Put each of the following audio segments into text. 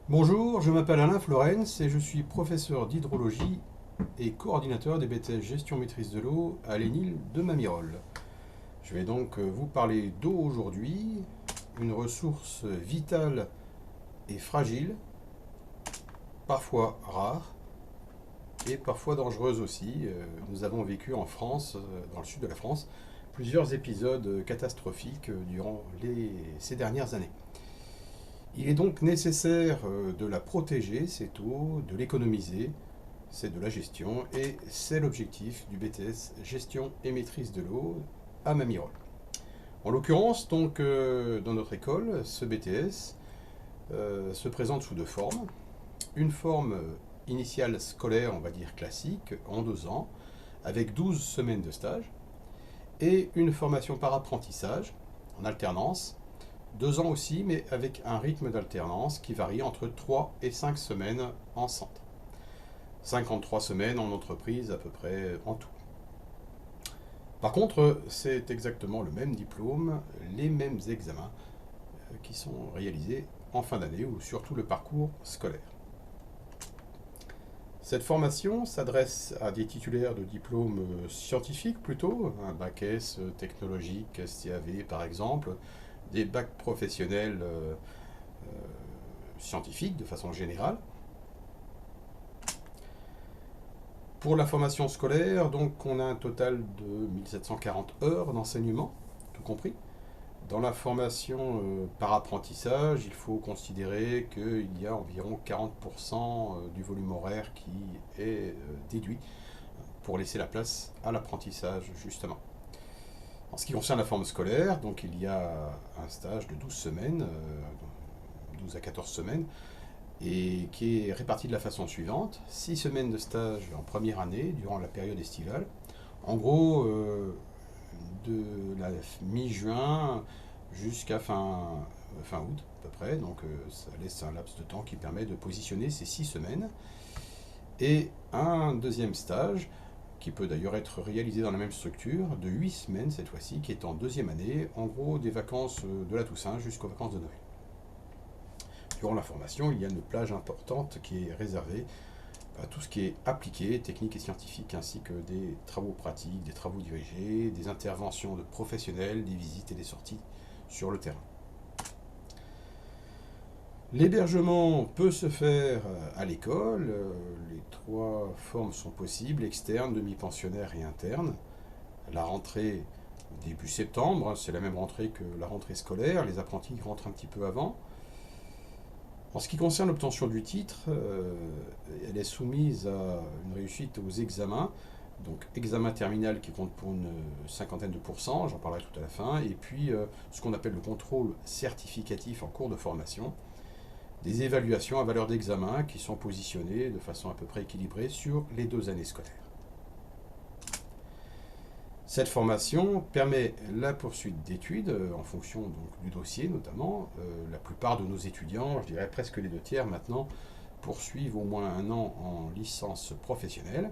Bonjour, je m'appelle Alain Florence et je suis professeur d'hydrologie et coordinateur des BTS Gestion Maîtrise de l'eau à l'ENIL de Mamirol. Je vais donc vous parler d'eau aujourd'hui, une ressource vitale et fragile, parfois rare et parfois dangereuse aussi. Nous avons vécu en France, dans le sud de la France, plusieurs épisodes catastrophiques durant ces dernières années. Il est donc nécessaire de la protéger, cette eau, de l'économiser, c'est de la gestion, et c'est l'objectif du BTS Gestion et Maîtrise de l'eau à Mamirol. En l'occurrence, donc, dans notre école, ce BTS se présente sous deux formes. Une forme initiale scolaire, on va dire classique, en 2 ans, avec 12 semaines de stage, et une formation par apprentissage, en alternance, 2 ans aussi, mais avec un rythme d'alternance qui varie entre 3 et 5 semaines en centre. 53 semaines en entreprise à peu près en tout. Par contre, c'est exactement le même diplôme, les mêmes examens qui sont réalisés en fin d'année ou sur tout le parcours scolaire. Cette formation s'adresse à des titulaires de diplômes scientifiques plutôt, un bac S technologique, STAV par exemple, des bacs professionnels scientifiques de façon générale. Pour la formation scolaire, donc on a un total de 1740 heures d'enseignement, tout compris. Dans la formation par apprentissage, il faut considérer qu'il y a environ 40% du volume horaire qui est déduit pour laisser la place à l'apprentissage justement. En ce qui concerne la forme scolaire, donc il y a un stage de 12 semaines, 12 à 14 semaines, et qui est réparti de la façon suivante. 6 semaines de stage en première année, durant la période estivale. En gros, de la mi-juin jusqu'à fin août à peu près, donc ça laisse un laps de temps qui permet de positionner ces 6 semaines. Et un deuxième stage, qui peut d'ailleurs être réalisé dans la même structure, de 8 semaines cette fois-ci, qui est en 2e année, en gros des vacances de la Toussaint jusqu'aux vacances de Noël. Durant la formation, il y a une plage importante qui est réservée à tout ce qui est appliqué, technique et scientifique, ainsi que des travaux pratiques, des travaux dirigés, des interventions de professionnels, des visites et des sorties sur le terrain. L'hébergement peut se faire à l'école, les 3 formes sont possibles, externe, demi-pensionnaire et interne. La rentrée début septembre, c'est la même rentrée que la rentrée scolaire, les apprentis rentrent un petit peu avant. En ce qui concerne l'obtention du titre, elle est soumise à une réussite aux examens, donc examen terminal qui compte pour une 50aine de pourcents, j'en parlerai tout à la fin, et puis ce qu'on appelle le contrôle certificatif en cours de formation, des évaluations à valeur d'examen qui sont positionnées de façon à peu près équilibrée sur les 2 années scolaires. Cette formation permet la poursuite d'études en fonction donc, du dossier notamment. La plupart de nos étudiants, je dirais presque les 2/3 maintenant, poursuivent au moins 1 an en licence professionnelle.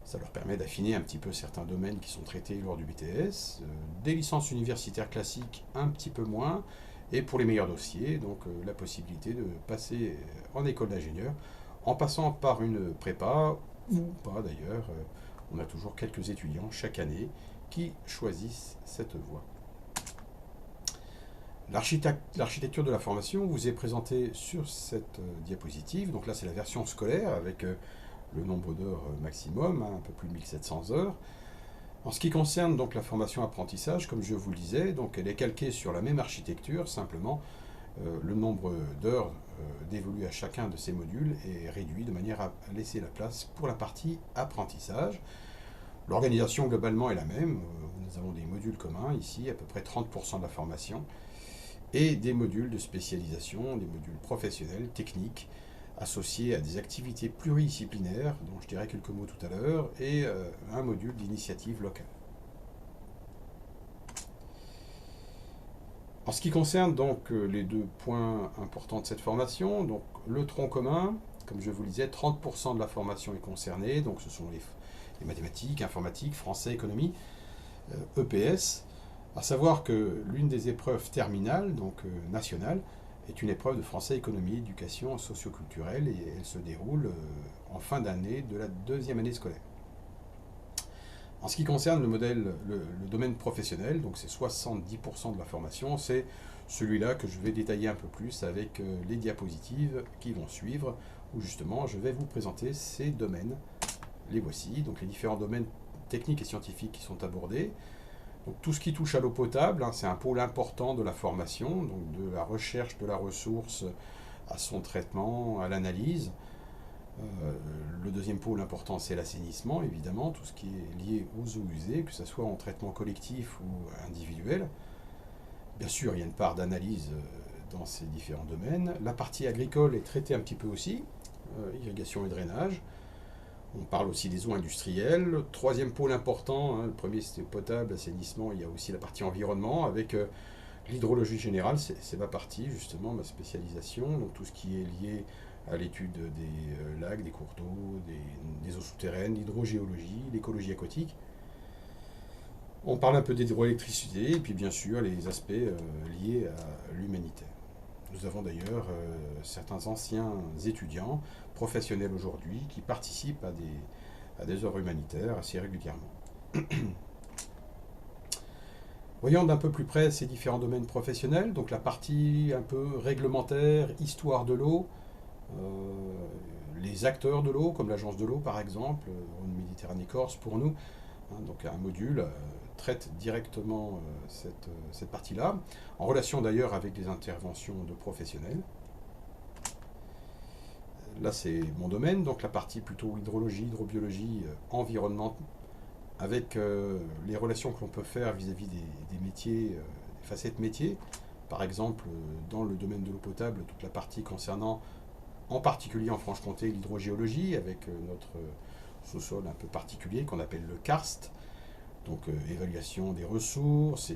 Ça leur permet d'affiner un petit peu certains domaines qui sont traités lors du BTS. Des licences universitaires classiques un petit peu moins. Et pour les meilleurs dossiers, donc la possibilité de passer en école d'ingénieur en passant par une prépa ou pas d'ailleurs. On a toujours quelques étudiants chaque année qui choisissent cette voie. L'architecture de la formation vous est présentée sur cette diapositive. Donc là, c'est la version scolaire avec le nombre d'heures maximum, un peu plus de 1700 heures. En ce qui concerne donc la formation apprentissage, comme je vous le disais, donc elle est calquée sur la même architecture, simplement le nombre d'heures dévolues à chacun de ces modules est réduit de manière à laisser la place pour la partie apprentissage. L'organisation globalement est la même. Nous avons des modules communs ici, à peu près 30% de la formation, et des modules de spécialisation, des modules professionnels, techniques, associés à des activités pluridisciplinaires, dont je dirai quelques mots tout à l'heure, et un module d'initiative locale. En ce qui concerne donc les deux points importants de cette formation, donc le tronc commun, comme je vous le disais, 30% de la formation est concernée, donc ce sont les mathématiques, informatique, français, économie, EPS, à savoir que l'une des épreuves terminales, donc nationale, est une épreuve de français, économie, éducation socioculturelle, et elle se déroule en fin d'année de la deuxième année scolaire. En ce qui concerne le domaine professionnel, donc c'est 70% de la formation, c'est celui-là que je vais détailler un peu plus avec les diapositives qui vont suivre, où justement je vais vous présenter ces domaines. Les voici, donc les différents domaines techniques et scientifiques qui sont abordés. Donc tout ce qui touche à l'eau potable, c'est un pôle important de la formation, donc de la recherche de la ressource à son traitement, à l'analyse. Le deuxième pôle important, c'est l'assainissement, évidemment, tout ce qui est lié aux eaux usées, que ce soit en traitement collectif ou individuel. Bien sûr, il y a une part d'analyse dans ces différents domaines. La partie agricole est traitée un petit peu aussi, irrigation et drainage. On parle aussi des eaux industrielles. Le troisième pôle important, le premier c'était potable, assainissement, il y a aussi la partie environnement avec l'hydrologie générale, c'est ma partie justement, ma spécialisation, donc tout ce qui est lié à l'étude des lacs, des cours d'eau, des eaux souterraines, l'hydrogéologie, l'écologie aquatique. On parle un peu d'hydroélectricité et puis bien sûr les aspects liés à l'humanitaire. Nous avons d'ailleurs certains anciens étudiants, professionnels aujourd'hui, qui participent à des œuvres humanitaires assez régulièrement. Voyons d'un peu plus près ces différents domaines professionnels, donc la partie un peu réglementaire, histoire de l'eau, les acteurs de l'eau, comme l'agence de l'eau par exemple, Rhône Méditerranée Corse pour nous, donc un module traite directement cette partie-là, en relation d'ailleurs avec des interventions de professionnels. Là c'est mon domaine, donc la partie plutôt hydrologie, hydrobiologie, environnement, avec les relations que l'on peut faire vis-à-vis des métiers, des facettes métiers. Par exemple, dans le domaine de l'eau potable, toute la partie concernant, en particulier en Franche-Comté, l'hydrogéologie, avec notre sous-sol un peu particulier qu'on appelle le karst. Donc évaluation des ressources,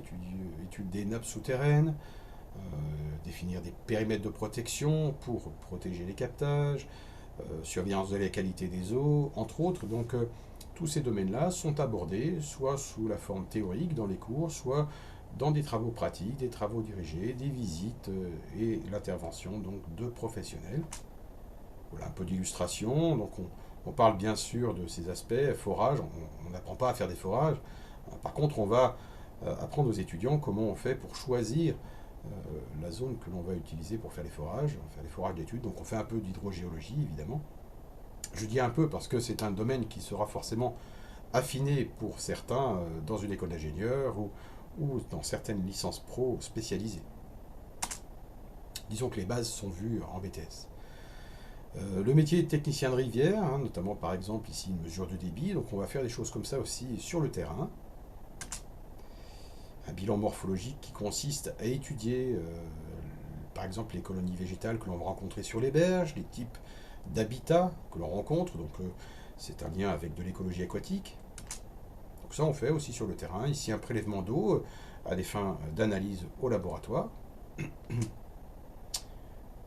étude des nappes souterraines, définir des périmètres de protection pour protéger les captages, surveillance de la qualité des eaux, entre autres. Donc tous ces domaines-là sont abordés soit sous la forme théorique dans les cours, soit dans des travaux pratiques, des travaux dirigés, des visites et l'intervention donc de professionnels. Voilà un peu d'illustration. Donc on parle bien sûr de ces aspects, forage, on n'apprend pas à faire des forages. Par contre, on va apprendre aux étudiants comment on fait pour choisir la zone que l'on va utiliser pour faire les forages d'études. Donc on fait un peu d'hydrogéologie, évidemment. Je dis un peu parce que c'est un domaine qui sera forcément affiné pour certains dans une école d'ingénieur ou dans certaines licences pro spécialisées. Disons que les bases sont vues en BTS. Le métier de technicien de rivière, notamment par exemple ici une mesure de débit, donc on va faire des choses comme ça aussi sur le terrain. Un bilan morphologique qui consiste à étudier par exemple les colonies végétales que l'on va rencontrer sur les berges, les types d'habitats que l'on rencontre, donc c'est un lien avec de l'écologie aquatique. Donc ça on fait aussi sur le terrain, ici un prélèvement d'eau à des fins d'analyse au laboratoire.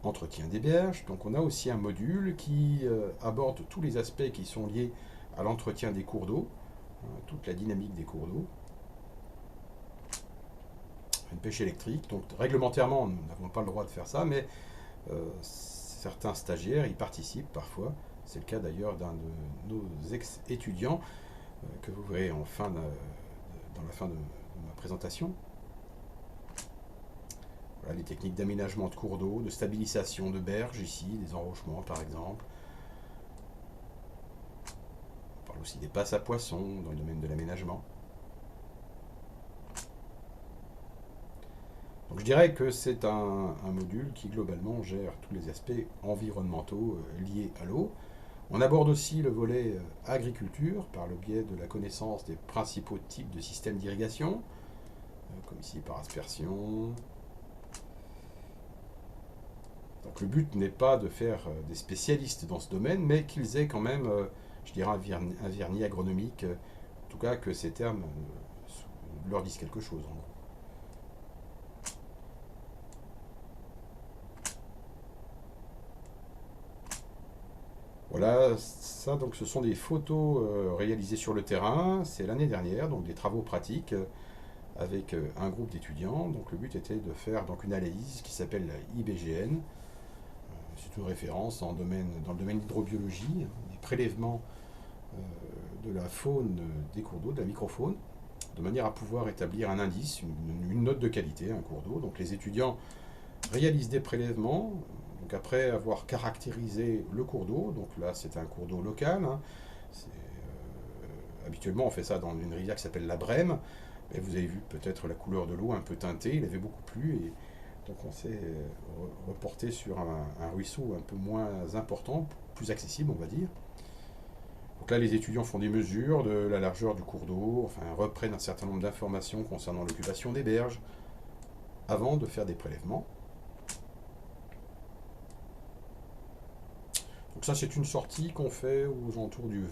Entretien des berges, donc on a aussi un module qui aborde tous les aspects qui sont liés à l'entretien des cours d'eau, toute la dynamique des cours d'eau. Une pêche électrique, donc réglementairement nous n'avons pas le droit de faire ça, mais certains stagiaires y participent parfois. C'est le cas d'ailleurs d'un de nos ex-étudiants que vous verrez dans la fin de ma présentation. Voilà les techniques d'aménagement de cours d'eau, de stabilisation de berges ici, des enrochements par exemple. On parle aussi des passes à poissons dans le domaine de l'aménagement. Donc je dirais que c'est un module qui globalement gère tous les aspects environnementaux liés à l'eau. On aborde aussi le volet agriculture par le biais de la connaissance des principaux types de systèmes d'irrigation, comme ici par aspersion. Donc le but n'est pas de faire des spécialistes dans ce domaine, mais qu'ils aient quand même, je dirais, un vernis agronomique, en tout cas que ces termes leur disent quelque chose, en gros. Voilà, ça donc ce sont des photos réalisées sur le terrain, c'est l'année dernière, donc des travaux pratiques avec un groupe d'étudiants. Donc le but était de faire donc une analyse qui s'appelle la IBGN. C'est une référence dans le domaine de l'hydrobiologie, des prélèvements de la faune des cours d'eau, de la microfaune, de manière à pouvoir établir un indice, une note de qualité, un cours d'eau. Donc les étudiants réalisent des prélèvements, donc après avoir caractérisé le cours d'eau, donc là c'est un cours d'eau local, hein, habituellement on fait ça dans une rivière qui s'appelle la Brême, mais vous avez vu peut-être la couleur de l'eau un peu teintée, il avait beaucoup plu, et donc on s'est reporté sur un ruisseau un peu moins important, plus accessible on va dire. Donc là les étudiants font des mesures de la largeur du cours d'eau, enfin reprennent un certain nombre d'informations concernant l'occupation des berges, avant de faire des prélèvements. Donc ça c'est une sortie qu'on fait aux alentours du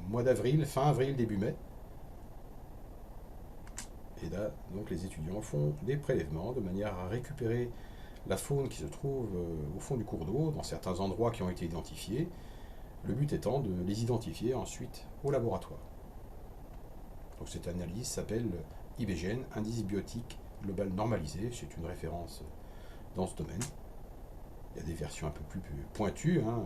mois d'avril, fin avril, début mai. Et là, donc les étudiants font des prélèvements de manière à récupérer la faune qui se trouve au fond du cours d'eau, dans certains endroits qui ont été identifiés. Le but étant de les identifier ensuite au laboratoire. Donc cette analyse s'appelle IBGN, Indice biotique global normalisé. C'est une référence dans ce domaine. Il y a des versions un peu plus pointues, hein.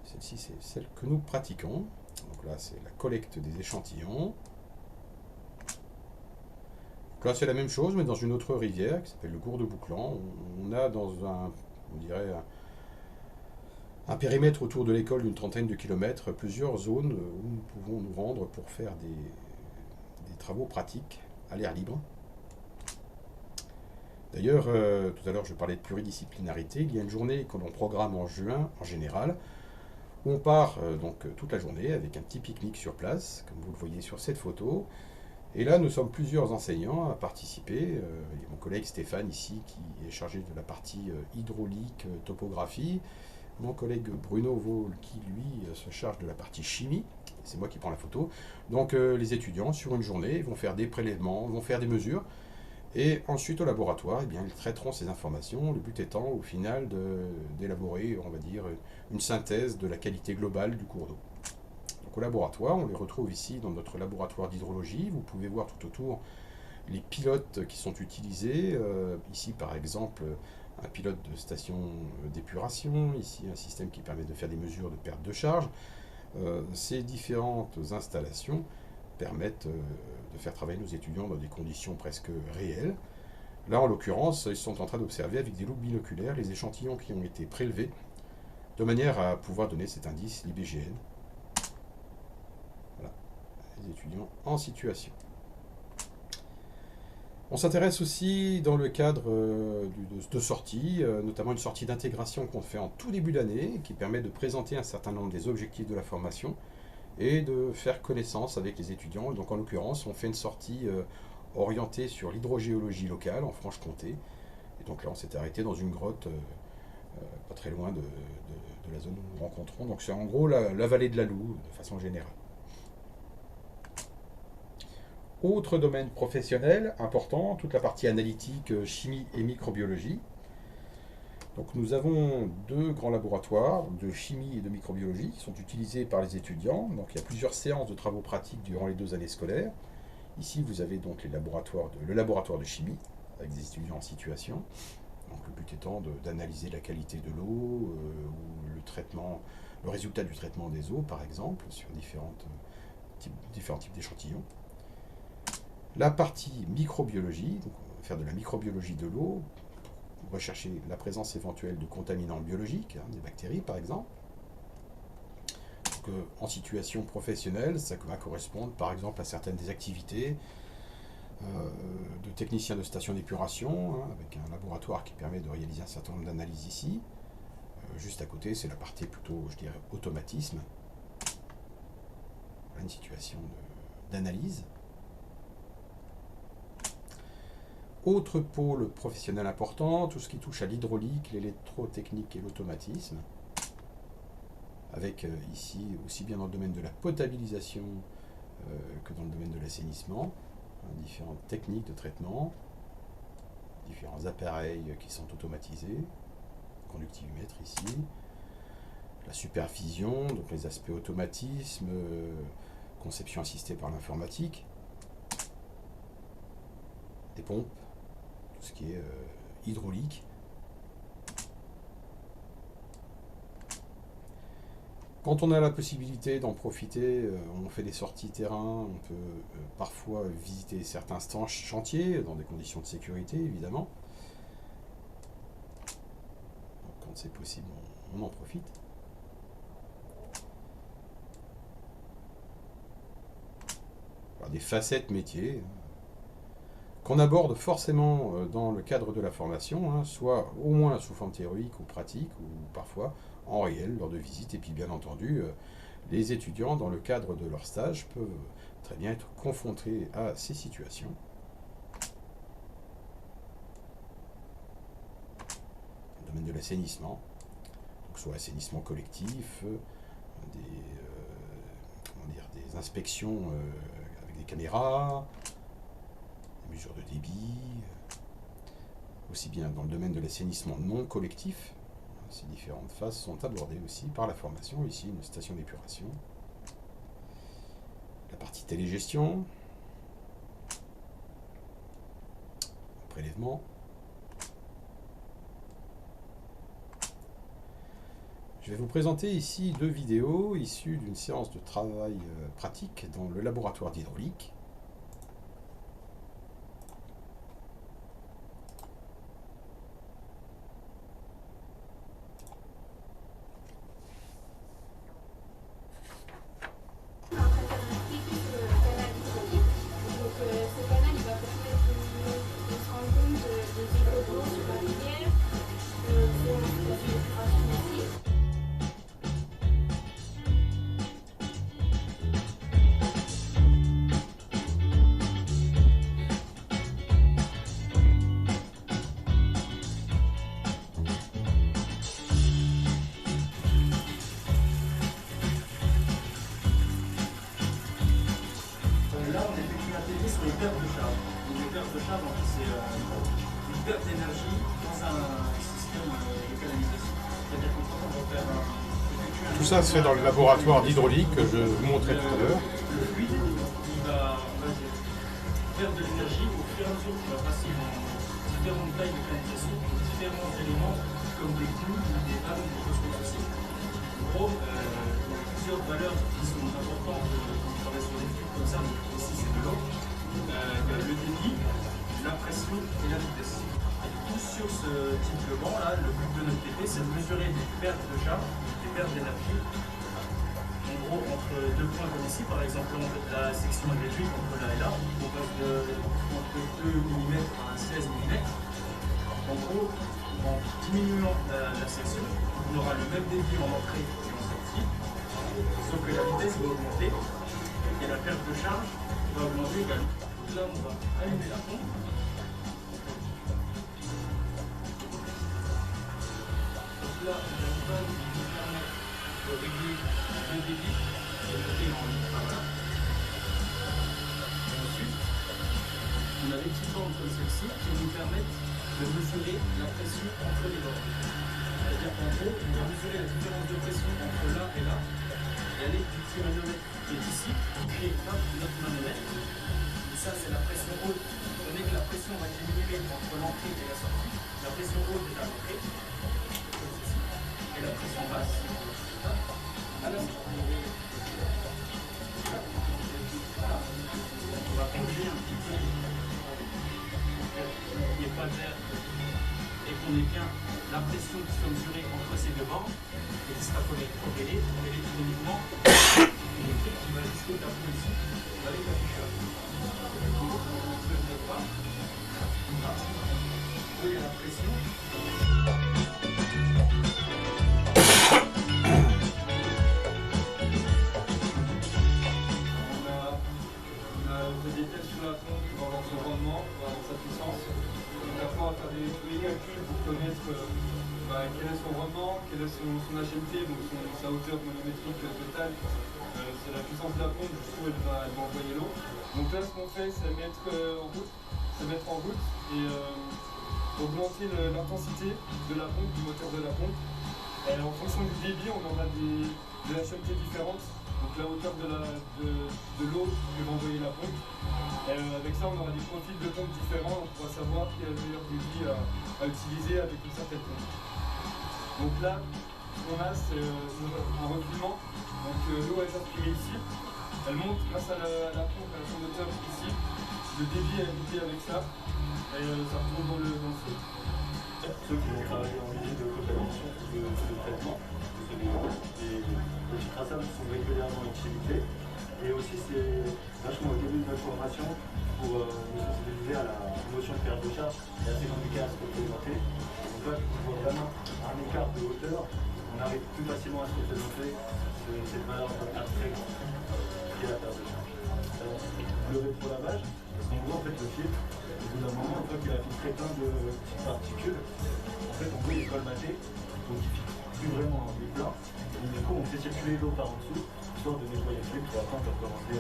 Celle-ci, c'est celle que nous pratiquons. Donc là, c'est la collecte des échantillons. Donc là, c'est la même chose, mais dans une autre rivière qui s'appelle le Gour de Bouclan. On a dans on dirait, un périmètre autour de l'école d'une trentaine de kilomètres, plusieurs zones où nous pouvons nous rendre pour faire des travaux pratiques à l'air libre. D'ailleurs, tout à l'heure, je parlais de pluridisciplinarité. Il y a une journée que l'on programme en juin, en général, où on part donc toute la journée avec un petit pique-nique sur place, comme vous le voyez sur cette photo. Et là, nous sommes plusieurs enseignants à participer. Il y a mon collègue Stéphane ici qui est chargé de la partie hydraulique, topographie. Mon collègue Bruno Vaul qui, lui, se charge de la partie chimie. C'est moi qui prends la photo. Donc les étudiants, sur une journée, vont faire des prélèvements, vont faire des mesures. Et ensuite, au laboratoire, eh bien, ils traiteront ces informations. Le but étant, au final, d'élaborer, on va dire, une synthèse de la qualité globale du cours d'eau. Donc, au laboratoire, on les retrouve ici dans notre laboratoire d'hydrologie. Vous pouvez voir tout autour les pilotes qui sont utilisés. Ici, par exemple, un pilote de station d'épuration. Ici, un système qui permet de faire des mesures de perte de charge. Ces différentes installations permettent de faire travailler nos étudiants dans des conditions presque réelles. Là, en l'occurrence, ils sont en train d'observer avec des loupes binoculaires les échantillons qui ont été prélevés, de manière à pouvoir donner cet indice, l'IBGN. Voilà, les étudiants en situation. On s'intéresse aussi dans le cadre de sorties, notamment une sortie d'intégration qu'on fait en tout début d'année, qui permet de présenter un certain nombre des objectifs de la formation, et de faire connaissance avec les étudiants. Donc en l'occurrence, on fait une sortie orientée sur l'hydrogéologie locale en Franche-Comté. Et donc là, on s'est arrêté dans une grotte pas très loin de la zone où nous nous rencontrons. Donc c'est en gros la vallée de la Loue, de façon générale. Autre domaine professionnel important, toute la partie analytique, chimie et microbiologie. Donc nous avons deux grands laboratoires de chimie et de microbiologie qui sont utilisés par les étudiants. Donc il y a plusieurs séances de travaux pratiques durant les 2 années scolaires. Ici vous avez donc le laboratoire de chimie avec des étudiants en situation. Donc le but étant d'analyser la qualité de l'eau ou le résultat du traitement des eaux par exemple sur différents types d'échantillons. La partie microbiologie, donc on va faire de la microbiologie de l'eau, rechercher la présence éventuelle de contaminants biologiques, des bactéries par exemple. Donc, en situation professionnelle, ça va correspondre par exemple à certaines des activités de technicien de station d'épuration, hein, avec un laboratoire qui permet de réaliser un certain nombre d'analyses ici. Juste à côté, c'est la partie plutôt, je dirais, automatisme. Voilà une situation d'analyse. Autre pôle professionnel important, tout ce qui touche à l'hydraulique, l'électrotechnique et l'automatisme. Avec ici, aussi bien dans le domaine de la potabilisation que dans le domaine de l'assainissement, différentes techniques de traitement, différents appareils qui sont automatisés, conductivomètre ici, la supervision, donc les aspects automatisme, conception assistée par l'informatique, des pompes, tout ce qui est hydraulique. Quand on a la possibilité d'en profiter, on fait des sorties terrain, on peut parfois visiter certains chantiers, dans des conditions de sécurité évidemment. Donc, quand c'est possible, on en profite. Voilà, des facettes métiers qu'on aborde forcément dans le cadre de la formation, hein, soit au moins sous forme théorique ou pratique, ou parfois en réel lors de visites. Et puis bien entendu, les étudiants dans le cadre de leur stage peuvent très bien être confrontés à ces situations. Dans le domaine de l'assainissement, donc soit assainissement collectif, des inspections avec des caméras, des mesures de débit, aussi bien dans le domaine de l'assainissement non collectif. Ces différentes phases sont abordées aussi par la formation, ici une station d'épuration. La partie télégestion, prélèvement. Je vais vous présenter ici deux vidéos issues d'une séance de travail pratique dans le laboratoire d'hydraulique. Sur les pertes de charge. Donc, les pertes de charge, en fait, c'est une perte d'énergie dans un système de canalisation. C'est-à-dire qu'on va faire tout ça se fait dans le laboratoire d'hydraulique que je vous montrais tout à l'heure. Le fluide, il va perdre de l'énergie au fur et à mesure qu'il va passer dans différentes tailles de canalisation, différents éléments comme des clous, des vannes, des choses comme ceci. En gros, il y a plusieurs valeurs qui sont importantes quand on travaille sur des fluides comme ça. Donc, ici, c'est de l'eau. Le débit, la pression et la vitesse. Et tout sur ce type de banc là, le but de notre TP, c'est de mesurer des pertes de charge, des pertes d'énergie. En gros, entre deux points comme ici, par exemple, la section est réduite entre là et là, on passe entre 2 mm à 16 mm. En gros, en diminuant la section, on aura le même débit en entrée et en sortie, sauf que la vitesse va augmenter et la perte de charge va augmenter également. Donc là, on va allumer la pompe. Donc là, on a une vanne qui nous permet de régler le débit et le monter en ligne. Voilà. Et ensuite, on a des petites bandes comme celle-ci qui nous permettent de mesurer la pression entre les bords. C'est-à-dire qu'en gros, on va mesurer la différence de pression entre là et là. Et aller du petit manomètre qui est ici, qui est notre manomètre. Et ça, c'est la pression haute. Étant donné que la pression va diminuer entre l'entrée et la sortie, la pression haute est à l'entrée, et la pression basse à la sortie. On va plonger un petit peu pour qu'il n'y ait pas d'air et qu'on ait bien la pression qui soit mesurée entre ces deux bornes et qui sera corrélée avec économiquement une équipe qui va jusqu'au tableau ici avec l'afficheur. Du coup, on ne se met pas. Là, il y a la pression. Des tests sur la pompe dans l'environnement, dans sa puissance. Donc après, on va faire tous les calculs pour connaître quel est son rendement, quelle est son HMT, donc sa hauteur volumétrique totale. C'est la puissance de la pompe jusqu'où elle va envoyer l'eau. Donc là, ce qu'on fait, c'est mettre en route et augmenter l'intensité de la pompe, du moteur de la pompe. Et en fonction du débit, on aura des HMT différentes. Donc la hauteur de l'eau que va envoyer la pompe. Avec ça, on aura des profils de pompe différents, on pourra savoir quel est le meilleur débit à utiliser avec une certaine pompe. Donc là, ce qu'on a, c'est un refoulement. Donc l'eau est aspirée ici, elle monte grâce à la pompe, à son moteur ici. Le débit est évité avec ça, et ça retourne dans le feu. Ceux qui vont travailler en usine de contamination de traitement, les petits traçables sont régulièrement utilisés. Et aussi, c'est vachement au début de notre formation pour nous sensibiliser à la notion de perte de charge et à ses handicats à se représenter. Donc là, on voit vraiment un écart de hauteur. On arrive plus facilement à se représenter cette valeur abstraite qui est la perte de charge. Le rétrolavage, parce qu'on voit en fait le filtre, au bout d'un moment, une fois qu'il a filtré plein de petites particules, en fait on peut les colmater, donc il filtre plus vraiment les plats. Et du coup on fait circuler l'eau par en dessous, histoire de nettoyer le filtre, et après on peut recommencer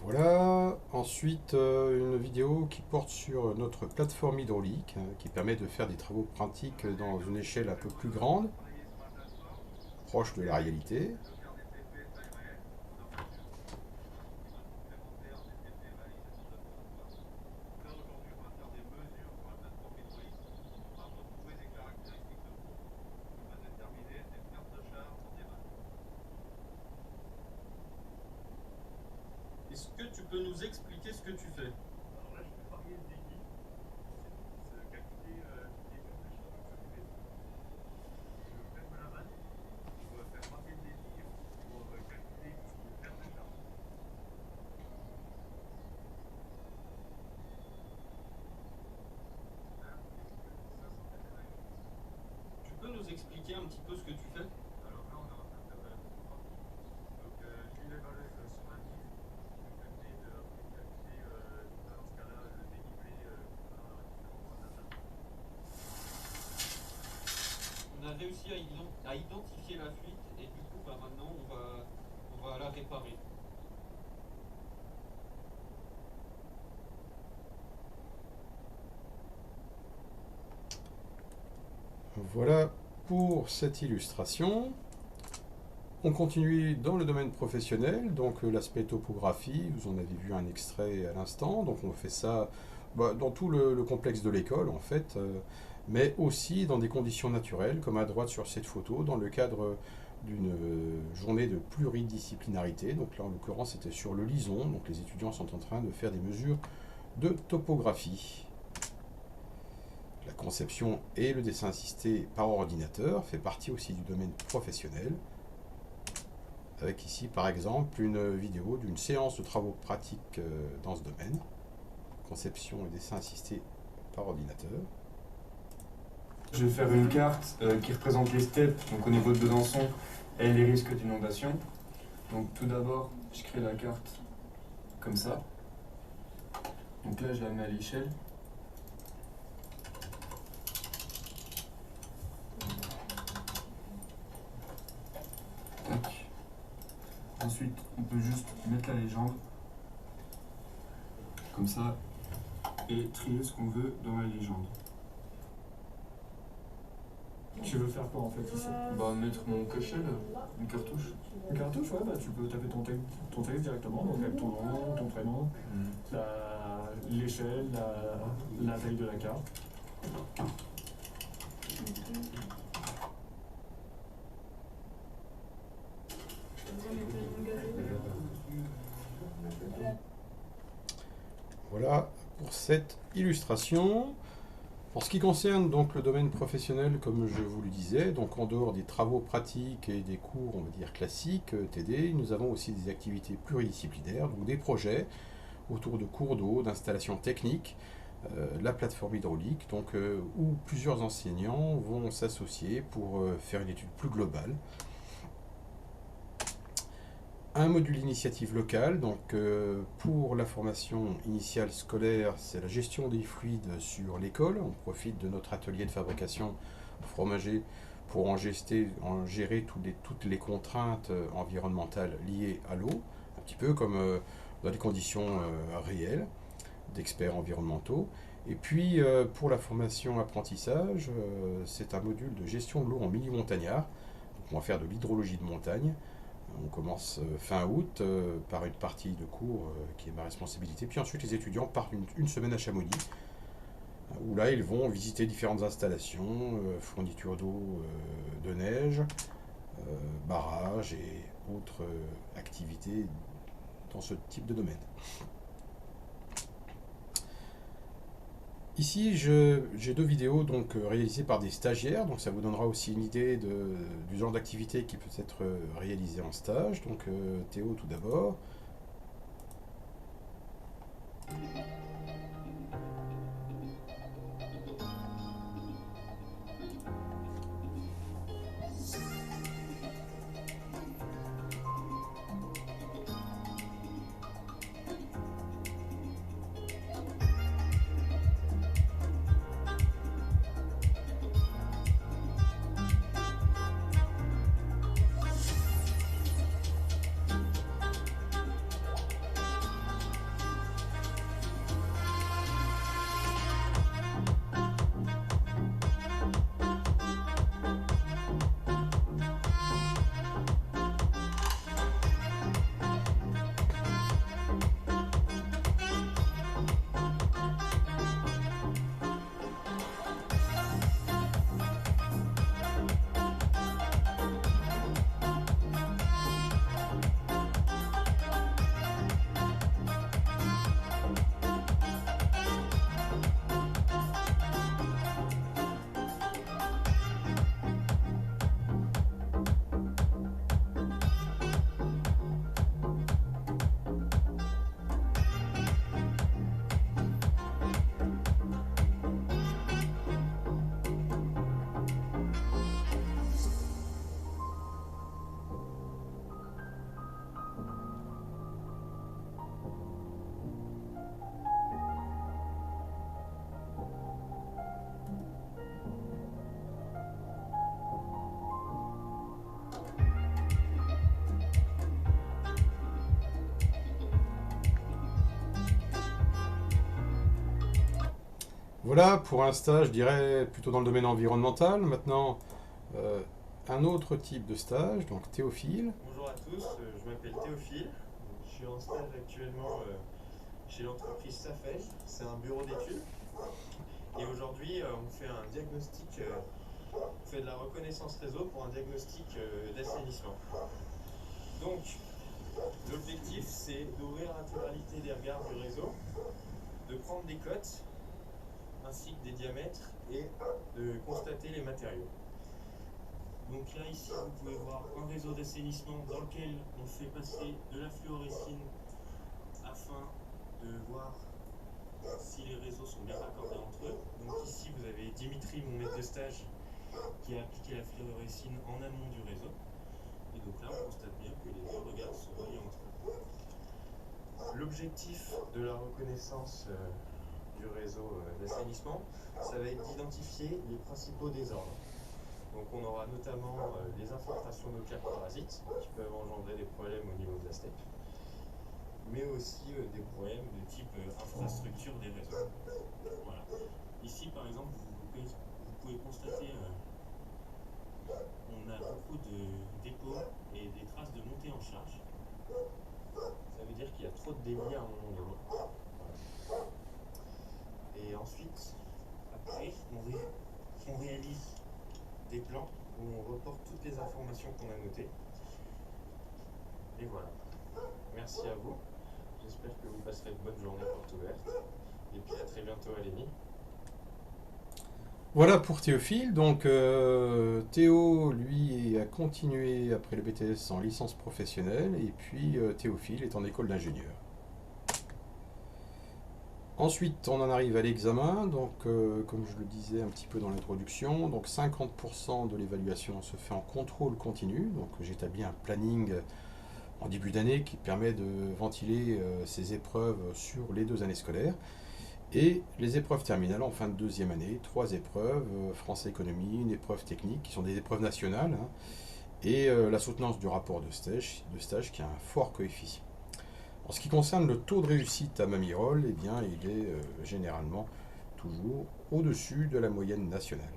Voilà, ensuite une vidéo qui porte sur notre plateforme hydraulique qui permet de faire des travaux pratiques dans une échelle un peu plus grande, proche de la réalité. Est-ce que tu peux nous expliquer ce que tu fais? Alors là, je vais varier le débit, c'est calculer les pertes de charge que ça fait. Je ferme la vanne pour faire varier le débit pour calculer les pertes de charge. Tu peux nous expliquer un petit peu ce que tu fais? Alors là, on est en train de faire de la topographie. Donc, j'ai l'évalué sur un livre. On a réussi à identifier la fuite et du coup maintenant on va la réparer. Voilà pour cette illustration. On continue dans le domaine professionnel, donc l'aspect topographie, vous en avez vu un extrait à l'instant, donc on fait ça dans tout le complexe de l'école en fait, mais aussi dans des conditions naturelles, comme à droite sur cette photo, dans le cadre d'une journée de pluridisciplinarité. Donc là en l'occurrence c'était sur le Lison, donc les étudiants sont en train de faire des mesures de topographie. La conception et le dessin assisté par ordinateur fait partie aussi du domaine professionnel, avec ici par exemple une vidéo d'une séance de travaux pratiques dans ce domaine, conception et dessin assisté par ordinateur. Je vais faire une carte qui représente les steppes, donc au niveau de Besançon, et les risques d'inondation. Donc tout d'abord, je crée la carte comme ça. Donc là, je la mets à l'échelle. Tac. Ensuite, on peut juste mettre la légende, comme ça, et trier ce qu'on veut dans la légende. Tu veux faire quoi en fait ici? Bah, mettre mon cachet là, une cartouche. Une cartouche, ouais, bah tu peux taper ton texte directement, donc avec ton nom, ton prénom, l'échelle, la taille de la carte. pour cette illustration. En ce qui concerne donc le domaine professionnel, comme je vous le disais, donc en dehors des travaux pratiques et des cours, on va dire classiques, TD, nous avons aussi des activités pluridisciplinaires, donc des projets autour de cours d'eau, d'installations techniques, la plateforme hydraulique, donc, où plusieurs enseignants vont s'associer pour faire une étude plus globale. Un module initiative locale, donc pour la formation initiale scolaire, c'est la gestion des fluides sur l'école. On profite de notre atelier de fabrication fromager pour en gérer toutes les contraintes environnementales liées à l'eau, un petit peu comme dans des conditions réelles d'experts environnementaux. Et puis pour la formation apprentissage, c'est un module de gestion de l'eau en milieu montagnard. Donc, on va faire de l'hydrologie de montagne. On commence fin août par une partie de cours qui est ma responsabilité. Puis ensuite, les étudiants partent une semaine à Chamonix, où là, ils vont visiter différentes installations, fourniture d'eau de neige, barrages et autres activités dans ce type de domaine. Ici, j'ai deux vidéos donc, réalisées par des stagiaires, donc ça vous donnera aussi une idée du genre d'activité qui peut être réalisée en stage. Donc Théo tout d'abord. Voilà pour un stage, je dirais, plutôt dans le domaine environnemental. Maintenant, un autre type de stage, donc Théophile. Bonjour à tous, je m'appelle Théophile. Je suis en stage actuellement chez l'entreprise Safel. C'est un bureau d'études. Et aujourd'hui, on fait un diagnostic, on fait de la reconnaissance réseau pour un diagnostic d'assainissement. Donc, l'objectif, c'est d'ouvrir l'intégralité des regards du réseau, de prendre des cotes, ainsi que des diamètres, et de constater les matériaux. Donc là, ici, vous pouvez voir un réseau d'assainissement dans lequel on fait passer de la fluorescine afin de voir si les réseaux sont bien raccordés entre eux. Donc ici, vous avez Dimitri, mon maître de stage, qui a appliqué la fluorescine en amont du réseau. Et donc là, on constate bien que les deux regards sont reliés entre eux. L'objectif de la reconnaissance du réseau d'assainissement, ça va être d'identifier les principaux désordres. Donc on aura notamment les infiltrations d'occares parasites qui peuvent engendrer des problèmes au niveau de la steppe, mais aussi des problèmes de type infrastructure des réseaux. Voilà. Ici par exemple, vous pouvez constater on a beaucoup de dépôts et des traces de montée en charge. Ça veut dire qu'il y a trop de débit à un moment donné. Voilà. Et ensuite, après, on réalise des plans où on reporte toutes les informations qu'on a notées. Et voilà. Merci à vous. J'espère que vous passerez une bonne journée porte ouverte. Et puis à très bientôt à l'ENI. Voilà pour Théophile. Donc Théo, lui, a continué après le BTS en licence professionnelle, et puis Théophile est en école d'ingénieur. Ensuite, on en arrive à l'examen. Donc, comme je le disais un petit peu dans l'introduction, donc 50% de l'évaluation se fait en contrôle continu. Donc, j'établis un planning en début d'année qui permet de ventiler ces épreuves sur les 2 années scolaires. Et les épreuves terminales en fin de 2e année, 3 épreuves, français économie, une épreuve technique, qui sont des épreuves nationales, hein, et la soutenance du rapport de stage qui a un fort coefficient. En ce qui concerne le taux de réussite à Mamirol, eh bien, il est généralement toujours au-dessus de la moyenne nationale.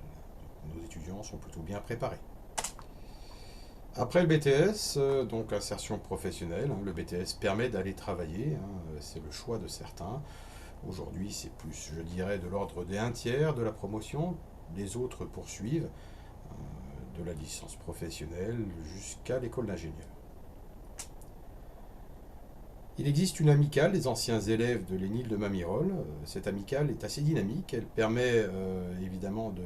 Donc, nos étudiants sont plutôt bien préparés. Après le BTS, donc insertion professionnelle, hein, le BTS permet d'aller travailler, hein, c'est le choix de certains. Aujourd'hui, c'est plus, je dirais, de l'ordre des 1/3 de la promotion. Les autres poursuivent de la licence professionnelle jusqu'à l'école d'ingénieur. Il existe une amicale des anciens élèves de l'ENIL de Mamirol. Cette amicale est assez dynamique. Elle permet évidemment de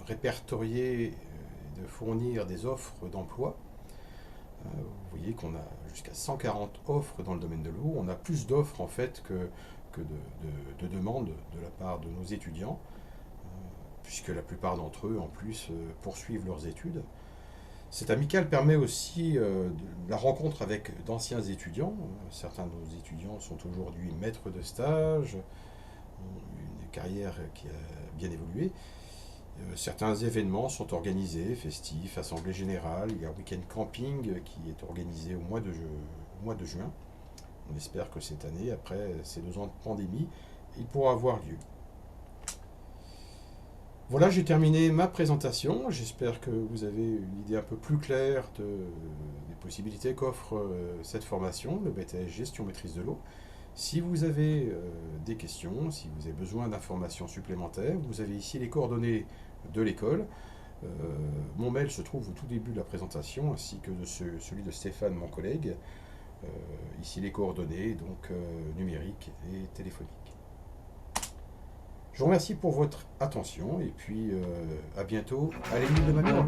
répertorier et de fournir des offres d'emploi. Vous voyez qu'on a jusqu'à 140 offres dans le domaine de l'eau. On a plus d'offres en fait que de demandes de la part de nos étudiants, puisque la plupart d'entre eux en plus poursuivent leurs études. Cette amicale permet aussi la rencontre avec d'anciens étudiants. Certains de nos étudiants sont aujourd'hui maîtres de stage, ont une carrière qui a bien évolué. Certains événements sont organisés, festifs, assemblées générales. Il y a un week-end camping qui est organisé au mois de juin. On espère que cette année, après ces 2 ans de pandémie, il pourra avoir lieu. Voilà, j'ai terminé ma présentation. J'espère que vous avez une idée un peu plus claire des possibilités qu'offre cette formation, le BTS Gestion Maîtrise de l'eau. Si vous avez des questions, si vous avez besoin d'informations supplémentaires, vous avez ici les coordonnées de l'école. Mon mail se trouve au tout début de la présentation, ainsi que celui de Stéphane, mon collègue. Ici les coordonnées, donc numériques et téléphoniques. Je vous remercie pour votre attention et puis à bientôt à l'ENIL de Mamirol.